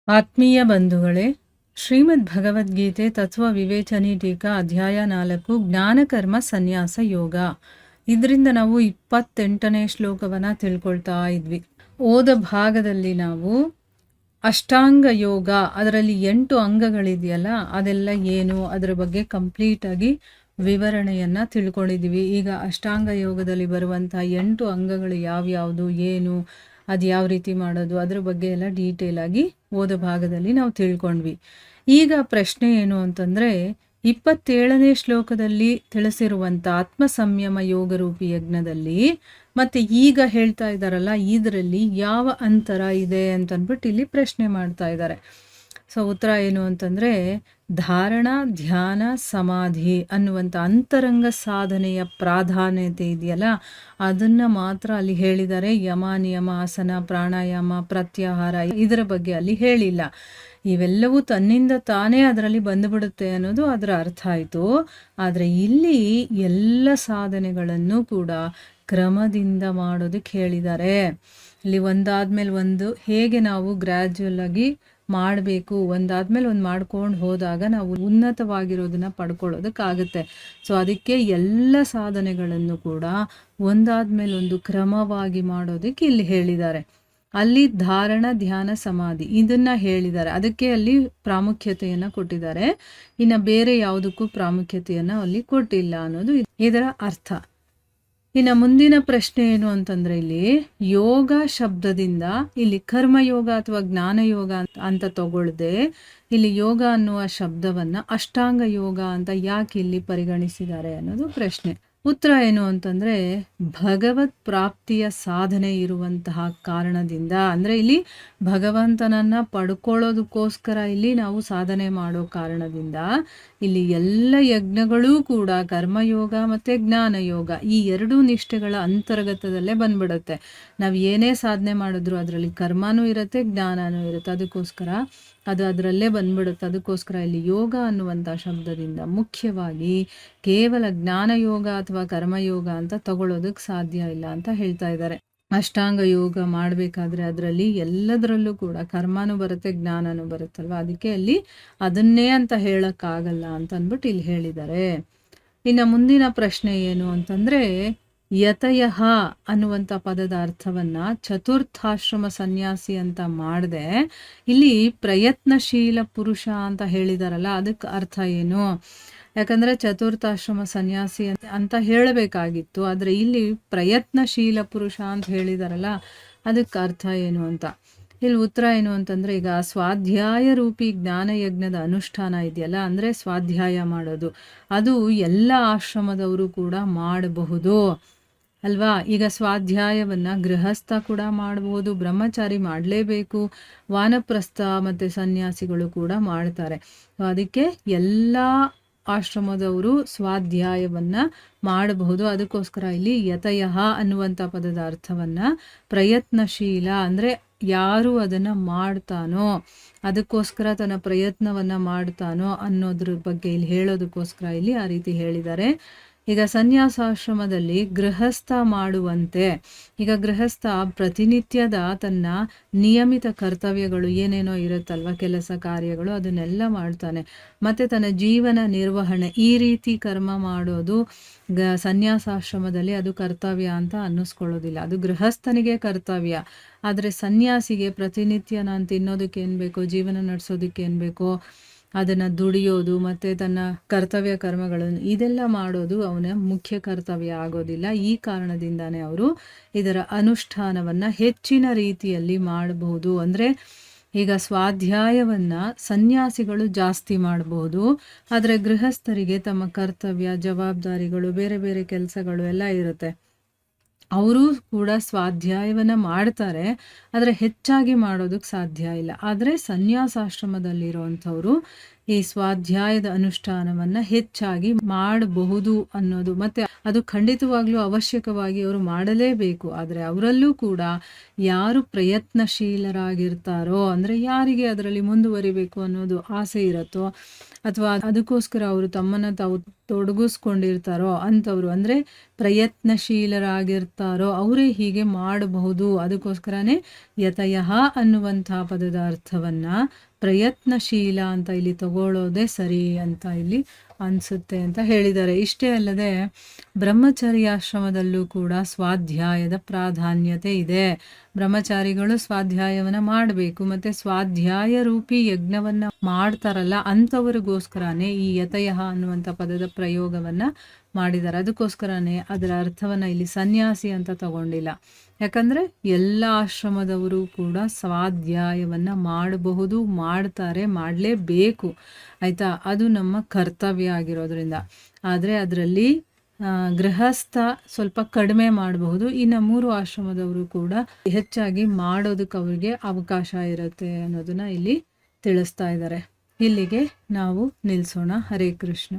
ಆತ್ಮೀಯ ಬಂಧುಗಳೇ, ಶ್ರೀಮದ್ ಭಗವದ್ಗೀತೆ ತತ್ವ ವಿವೇಚನೆ ಟೀಕಾ ಅಧ್ಯಾಯ 4 ಜ್ಞಾನಕರ್ಮ ಸನ್ಯಾಸ ಯೋಗ. ಇದರಿಂದ ನಾವು 28ನೇ ಶ್ಲೋಕವನ್ನು ತಿಳ್ಕೊಳ್ತಾ ಇದ್ವಿ. ಓದ ಭಾಗದಲ್ಲಿ ನಾವು ಅಷ್ಟಾಂಗ ಯೋಗ, ಅದರಲ್ಲಿ 8 ಅಂಗಗಳಿದೆಯಲ್ಲ, ಅದೆಲ್ಲ ಏನು, ಅದರ ಬಗ್ಗೆ ಕಂಪ್ಲೀಟಾಗಿ ವಿವರಣೆಯನ್ನು ತಿಳ್ಕೊಂಡಿದ್ದೀವಿ. ಈಗ ಅಷ್ಟಾಂಗ ಯೋಗದಲ್ಲಿ ಬರುವಂಥ 8 ಅಂಗಗಳು ಯಾವ್ಯಾವುದು, ಏನು, ಅದು ಯಾವ ರೀತಿ ಮಾಡೋದು, ಅದ್ರ ಬಗ್ಗೆ ಎಲ್ಲ ಡೀಟೇಲ್ ಆಗಿ ಓದ ಭಾಗದಲ್ಲಿ ನಾವು ತಿಳ್ಕೊಂಡ್ವಿ. ಈಗ ಪ್ರಶ್ನೆ ಏನು ಅಂತಂದರೆ, 27ನೇ ಶ್ಲೋಕದಲ್ಲಿ ತಿಳಿಸಿರುವಂಥ ಆತ್ಮ ಸಂಯಮ ಯೋಗ ರೂಪಿ ಯಜ್ಞದಲ್ಲಿ ಮತ್ತು ಈಗ ಹೇಳ್ತಾ ಇದ್ದಾರಲ್ಲ, ಇದರಲ್ಲಿ ಯಾವ ಅಂತರ ಇದೆ ಅಂತಂದ್ಬಿಟ್ಟು ಇಲ್ಲಿ ಪ್ರಶ್ನೆ ಮಾಡ್ತಾ ಇದ್ದಾರೆ. ಸೊ ಉತ್ತರ ಏನು ಅಂತಂದರೆ, ಧಾರಣ, ಧ್ಯಾನ, ಸಮಾಧಿ ಅನ್ನುವಂಥ ಅಂತರಂಗ ಸಾಧನೆಯ ಪ್ರಾಧಾನ್ಯತೆ ಇದೆಯಲ್ಲ, ಅದನ್ನು ಮಾತ್ರ ಅಲ್ಲಿ ಹೇಳಿದ್ದಾರೆ. ಯಮ, ನಿಯಮ, ಆಸನ, ಪ್ರಾಣಾಯಾಮ, ಪ್ರತ್ಯಾಹಾರ ಇದರ ಬಗ್ಗೆ ಅಲ್ಲಿ ಹೇಳಿಲ್ಲ. ಇವೆಲ್ಲವೂ ತನ್ನಿಂದ ತಾನೇ ಅದರಲ್ಲಿ ಬಂದುಬಿಡುತ್ತೆ ಅನ್ನೋದು ಅದರ ಅರ್ಥ ಆಯಿತು. ಆದರೆ ಇಲ್ಲಿ ಎಲ್ಲ ಸಾಧನೆಗಳನ್ನು ಕೂಡ ಕ್ರಮದಿಂದ ಮಾಡೋದಕ್ಕೆ ಹೇಳಿದ್ದಾರೆ. ಇಲ್ಲಿ ಒಂದಾದ್ಮೇಲೆ ಒಂದು ಹೇಗೆ ನಾವು ಗ್ರ್ಯಾಜುವಲ್ ಆಗಿ ಮಾಡಬೇಕು, ಒಂದಾದ್ಮೇಲೆ ಒಂದು ಮಾಡ್ಕೊಂಡು ಹೋದಾಗ ನಾವು ಉನ್ನತವಾಗಿರೋದನ್ನ ಪಡ್ಕೊಳ್ಳೋದಕ್ಕಾಗುತ್ತೆ. ಸೊ ಅದಕ್ಕೆ ಎಲ್ಲ ಸಾಧನೆಗಳನ್ನು ಕೂಡ ಒಂದಾದ್ಮೇಲೆ ಒಂದು ಕ್ರಮವಾಗಿ ಮಾಡೋದಕ್ಕೆ ಇಲ್ಲಿ ಹೇಳಿದ್ದಾರೆ. ಅಲ್ಲಿ ಧಾರಣ, ಧ್ಯಾನ, ಸಮಾಧಿ ಇದನ್ನ ಹೇಳಿದ್ದಾರೆ. ಅದಕ್ಕೆ ಅಲ್ಲಿ ಪ್ರಾಮುಖ್ಯತೆಯನ್ನು ಕೊಟ್ಟಿದ್ದಾರೆ. ಇನ್ನು ಬೇರೆ ಯಾವುದಕ್ಕೂ ಪ್ರಾಮುಖ್ಯತೆಯನ್ನು ಅಲ್ಲಿ ಕೊಟ್ಟಿಲ್ಲ ಅನ್ನೋದು ಇದರ ಅರ್ಥ. ಇನ್ನು ಮುಂದಿನ ಪ್ರಶ್ನೆ ಏನು ಅಂತಂದರೆ, ಇಲ್ಲಿ ಯೋಗ ಶಬ್ದದಿಂದ ಇಲ್ಲಿ ಕರ್ಮಯೋಗ ಅಥವಾ ಜ್ಞಾನಯೋಗ ಅಂತ ತಗೊಳ್ಳದೆ ಇಲ್ಲಿ ಯೋಗ ಅನ್ನುವ ಶಬ್ದವನ್ನು ಅಷ್ಟಾಂಗ ಯೋಗ ಅಂತ ಯಾಕೆ ಇಲ್ಲಿ ಪರಿಗಣಿಸಿದ್ದಾರೆ ಅನ್ನೋದು ಪ್ರಶ್ನೆ. ಉತ್ತರ ಏನು ಅಂತಂದರೆ, ಭಗವತ್ ಪ್ರಾಪ್ತಿಯ ಸಾಧನೆ ಇರುವಂತಹ ಕಾರಣದಿಂದ, ಅಂದರೆ ಇಲ್ಲಿ ಭಗವಂತನನ್ನು ಪಡ್ಕೊಳ್ಳೋದಕ್ಕೋಸ್ಕರ ಇಲ್ಲಿ ನಾವು ಸಾಧನೆ ಮಾಡೋ ಕಾರಣದಿಂದ ಇಲ್ಲಿ ಎಲ್ಲ ಯಜ್ಞಗಳೂ ಕೂಡ ಕರ್ಮಯೋಗ ಮತ್ತು ಜ್ಞಾನಯೋಗ ಈ ಎರಡೂ ನಿಷ್ಠೆಗಳ ಅಂತರ್ಗತದಲ್ಲೇ ಬಂದ್ಬಿಡುತ್ತೆ. ನಾವು ಏನೇ ಸಾಧನೆ ಮಾಡಿದ್ರು ಅದರಲ್ಲಿ ಕರ್ಮನೂ ಇರುತ್ತೆ, ಜ್ಞಾನನೂ ಇರುತ್ತೆ. ಅದಕ್ಕೋಸ್ಕರ ಅದು ಅದರಲ್ಲೇ ಬಂದ್ಬಿಡುತ್ತೆ. ಅದಕ್ಕೋಸ್ಕರ ಇಲ್ಲಿ ಯೋಗ ಅನ್ನುವಂಥ ಶಬ್ದದಿಂದ ಮುಖ್ಯವಾಗಿ ಕೇವಲ ಜ್ಞಾನಯೋಗ ಅಥವಾ ಕರ್ಮಯೋಗ ಅಂತ ತಗೊಳ್ಳೋದಕ್ಕೆ ಸಾಧ್ಯ ಇಲ್ಲ ಅಂತ ಹೇಳ್ತಾ ಇದ್ದಾರೆ. ಅಷ್ಟಾಂಗ ಯೋಗ ಮಾಡಬೇಕಾದ್ರೆ ಅದರಲ್ಲಿ ಎಲ್ಲದರಲ್ಲೂ ಕೂಡ ಕರ್ಮನೂ ಬರುತ್ತೆ, ಜ್ಞಾನನೂ ಬರುತ್ತಲ್ವ. ಅದಕ್ಕೆ ಅಲ್ಲಿ ಅದನ್ನೇ ಅಂತ ಹೇಳೋಕ್ಕಾಗಲ್ಲ ಅಂತ ಅಂದ್ಬಿಟ್ಟು ಇಲ್ಲಿ ಹೇಳಿದ್ದಾರೆ. ಇನ್ನು ಮುಂದಿನ ಪ್ರಶ್ನೆ ಏನು ಅಂತಂದರೆ, ಯತಯಃ ಅನ್ನುವಂಥ ಪದದ ಅರ್ಥವನ್ನು ಚತುರ್ಥಾಶ್ರಮ ಸನ್ಯಾಸಿ ಅಂತ ಮಾಡದೆ ಇಲ್ಲಿ ಪ್ರಯತ್ನಶೀಲ ಪುರುಷ ಅಂತ ಹೇಳಿದಾರಲ್ಲ, ಅದಕ್ಕೆ ಅರ್ಥ ಏನು? ಯಾಕಂದರೆ ಚತುರ್ಥಾಶ್ರಮ ಸನ್ಯಾಸಿ ಅಂತ ಹೇಳಬೇಕಾಗಿತ್ತು, ಆದರೆ ಇಲ್ಲಿ ಪ್ರಯತ್ನಶೀಲ ಪುರುಷ ಅಂತ ಹೇಳಿದಾರಲ್ಲ, ಅದಕ್ಕೆ ಅರ್ಥ ಏನು ಅಂತ. ಇಲ್ಲಿ ಉತ್ತರ ಏನು ಅಂತಂದರೆ, ಈಗ ಸ್ವಾಧ್ಯಾಯ ರೂಪಿ ಜ್ಞಾನಯಜ್ಞದ ಅನುಷ್ಠಾನ ಇದೆಯಲ್ಲ, ಅಂದರೆ ಸ್ವಾಧ್ಯಾಯ ಮಾಡೋದು, ಅದು ಎಲ್ಲ ಆಶ್ರಮದವರು ಕೂಡ ಮಾಡಬಹುದು ಅಲ್ವಾ. ಈಗ ಸ್ವಾಧ್ಯಾಯವನ್ನು ಗೃಹಸ್ಥ ಕೂಡ ಮಾಡಬಹುದು, ಬ್ರಹ್ಮಚಾರಿ ಮಾಡಲೇಬೇಕು, ವಾನಪ್ರಸ್ಥ ಮತ್ತು ಸನ್ಯಾಸಿಗಳು ಕೂಡ ಮಾಡ್ತಾರೆ. ಅದಕ್ಕೆ ಎಲ್ಲ ಆಶ್ರಮದವರು ಸ್ವಾಧ್ಯಾಯವನ್ನು ಮಾಡಬಹುದು. ಅದಕ್ಕೋಸ್ಕರ ಇಲ್ಲಿ ಯತಯಃ ಅನ್ನುವಂಥ ಪದದ ಅರ್ಥವನ್ನು ಪ್ರಯತ್ನಶೀಲ ಅಂದರೆ ಯಾರು ಅದನ್ನು ಮಾಡ್ತಾನೋ, ಅದಕ್ಕೋಸ್ಕರ ತನ್ನ ಪ್ರಯತ್ನವನ್ನು ಮಾಡ್ತಾನೋ ಅನ್ನೋದ್ರ ಬಗ್ಗೆ ಇಲ್ಲಿ ಹೇಳೋದಕ್ಕೋಸ್ಕರ ಇಲ್ಲಿ ಆ ರೀತಿ ಹೇಳಿದ್ದಾರೆ. ಈಗ ಸನ್ಯಾಸಾಶ್ರಮದಲ್ಲಿ ಗೃಹಸ್ಥ ಮಾಡುವಂತೆ, ಈಗ ಗೃಹಸ್ಥ ಪ್ರತಿನಿತ್ಯದ ತನ್ನ ನಿಯಮಿತ ಕರ್ತವ್ಯಗಳು ಏನೇನೋ ಇರುತ್ತಲ್ವ, ಕೆಲಸ ಕಾರ್ಯಗಳು, ಅದನ್ನೆಲ್ಲ ಮಾಡ್ತಾನೆ. ಮತ್ತು ತನ್ನ ಜೀವನ ನಿರ್ವಹಣೆ ಈ ರೀತಿ ಕರ್ಮ ಮಾಡೋದು ಸನ್ಯಾಸಾಶ್ರಮದಲ್ಲಿ ಅದು ಕರ್ತವ್ಯ ಅಂತ ಅನ್ನಿಸ್ಕೊಳ್ಳೋದಿಲ್ಲ. ಅದು ಗೃಹಸ್ಥನಿಗೆ ಕರ್ತವ್ಯ. ಆದರೆ ಸನ್ಯಾಸಿಗೆ ಪ್ರತಿನಿತ್ಯ ನಾನು ತಿನ್ನೋದಕ್ಕೆ ಏನು ಬೇಕೋ, ಜೀವನ ನಡೆಸೋದಕ್ಕೆ ಏನು ಬೇಕೋ ಅದನ್ನು ದುಡಿಯೋದು ಮತ್ತು ತನ್ನ ಕರ್ತವ್ಯ ಕರ್ಮಗಳನ್ನು ಇದೆಲ್ಲ ಮಾಡೋದು ಅವನ ಮುಖ್ಯ ಕರ್ತವ್ಯ ಆಗೋದಿಲ್ಲ. ಈ ಕಾರಣದಿಂದಾನೇ ಅವರು ಇದರ ಅನುಷ್ಠಾನವನ್ನು ಹೆಚ್ಚಿನ ರೀತಿಯಲ್ಲಿ ಮಾಡಬಹುದು. ಅಂದರೆ ಈಗ ಸ್ವಾಧ್ಯಾಯವನ್ನು ಸನ್ಯಾಸಿಗಳು ಜಾಸ್ತಿ ಮಾಡಬಹುದು, ಆದರೆ ಗೃಹಸ್ಥರಿಗೆ ತಮ್ಮ ಕರ್ತವ್ಯ, ಜವಾಬ್ದಾರಿಗಳು, ಬೇರೆ ಬೇರೆ ಕೆಲಸಗಳು ಎಲ್ಲ ಇರುತ್ತೆ. ಅವರು ಕೂಡ ಸ್ವಾಧ್ಯಾಯವನ್ನು ಮಾಡ್ತಾರೆ, ಆದರೆ ಹೆಚ್ಚಾಗಿ ಮಾಡೋದಕ್ಕೆ ಸಾಧ್ಯ ಇಲ್ಲ. ಆದರೆ ಸನ್ಯಾಸಾಶ್ರಮದಲ್ಲಿರುವಂಥವರು ಈ ಸ್ವಾಧ್ಯಾಯದ ಅನುಷ್ಠಾನವನ್ನು ಹೆಚ್ಚಾಗಿ ಮಾಡಬಹುದು ಅನ್ನೋದು. ಮತ್ತು ಅದು ಖಂಡಿತವಾಗ್ಲೂ ಅವಶ್ಯಕವಾಗಿ ಅವರು ಮಾಡಲೇಬೇಕು. ಆದರೆ ಅವರಲ್ಲೂ ಕೂಡ ಯಾರು ಪ್ರಯತ್ನಶೀಲರಾಗಿರ್ತಾರೋ, ಅಂದರೆ ಯಾರಿಗೆ ಅದರಲ್ಲಿ ಮುಂದುವರಿಬೇಕು ಅನ್ನೋದು ಆಸೆ ಇರುತ್ತೋ, ಅಥವಾ ಅದಕ್ಕೋಸ್ಕರ ಅವರು ತಮ್ಮನ್ನು ತಾವು ತೊಡಗಿಸ್ಕೊಂಡಿರ್ತಾರೋ ಅಂಥವ್ರು, ಅಂದರೆ ಪ್ರಯತ್ನಶೀಲರಾಗಿರ್ತಾರೋ ಅವರೇ ಹೀಗೆ ಮಾಡಬಹುದು. ಅದಕ್ಕೋಸ್ಕರನೇ ಯತಯಃ ಅನ್ನುವಂಥ ಪದದ ಅರ್ಥವನ್ನು ಪ್ರಯತ್ನಶೀಲ ಅಂತ ಇಲ್ಲಿ ತಗೊಳ್ಳೋದೇ ಸರಿ ಅಂತ ಇಲ್ಲಿ ಅನಿಸುತ್ತೆ ಅಂತ ಹೇಳಿದ್ದಾರೆ. ಇಷ್ಟೇ ಅಲ್ಲದೆ ಬ್ರಹ್ಮಚರ್ಯಾಶ್ರಮದಲ್ಲೂ ಕೂಡ ಸ್ವಾಧ್ಯಾಯದ ಪ್ರಾಧಾನ್ಯತೆ ಇದೆ. ಬ್ರಹ್ಮಚಾರಿಗಳು ಸ್ವಾಧ್ಯಾಯವನ್ನು ಮಾಡಬೇಕು, ಮತ್ತು ಸ್ವಾಧ್ಯಾಯ ರೂಪಿ ಯಜ್ಞವನ್ನು ಮಾಡ್ತಾರಲ್ಲ ಅಂಥವ್ರಿಗೋಸ್ಕರನೇ ಈ ಯತಯಃ ಅನ್ನುವಂಥ ಪದದ ಪ್ರಯೋಗವನ್ನು ಮಾಡಿದ್ದಾರೆ. ಅದಕ್ಕೋಸ್ಕರನೇ ಅದರ ಅರ್ಥವನ್ನು ಇಲ್ಲಿ ಸನ್ಯಾಸಿ ಅಂತ ತಗೊಂಡಿಲ್ಲ. ಯಾಕಂದರೆ ಎಲ್ಲ ಆಶ್ರಮದವರು ಕೂಡ ಸ್ವಾಧ್ಯಾಯವನ್ನು ಮಾಡಬಹುದು, ಮಾಡ್ತಾರೆ, ಮಾಡಲೇಬೇಕು, ಆಯಿತಾ. ಅದು ನಮ್ಮ ಕರ್ತವ್ಯ ಆಗಿರೋದ್ರಿಂದ. ಆದರೆ ಅದರಲ್ಲಿ ಗೃಹಸ್ಥ ಸ್ವಲ್ಪ ಕಡಿಮೆ ಮಾಡಬಹುದು, ಇನ್ನು 3 ಆಶ್ರಮದವರು ಕೂಡ ಹೆಚ್ಚಾಗಿ ಮಾಡೋದಕ್ಕೆ ಅವರಿಗೆ ಅವಕಾಶ ಇರುತ್ತೆ ಅನ್ನೋದನ್ನು ಇಲ್ಲಿ ತಿಳಿಸ್ತಾ ಇದ್ದಾರೆ. ಇಲ್ಲಿಗೆ ನಾವು ನಿಲ್ಲಿಸೋಣ. ಹರೇ ಕೃಷ್ಣ.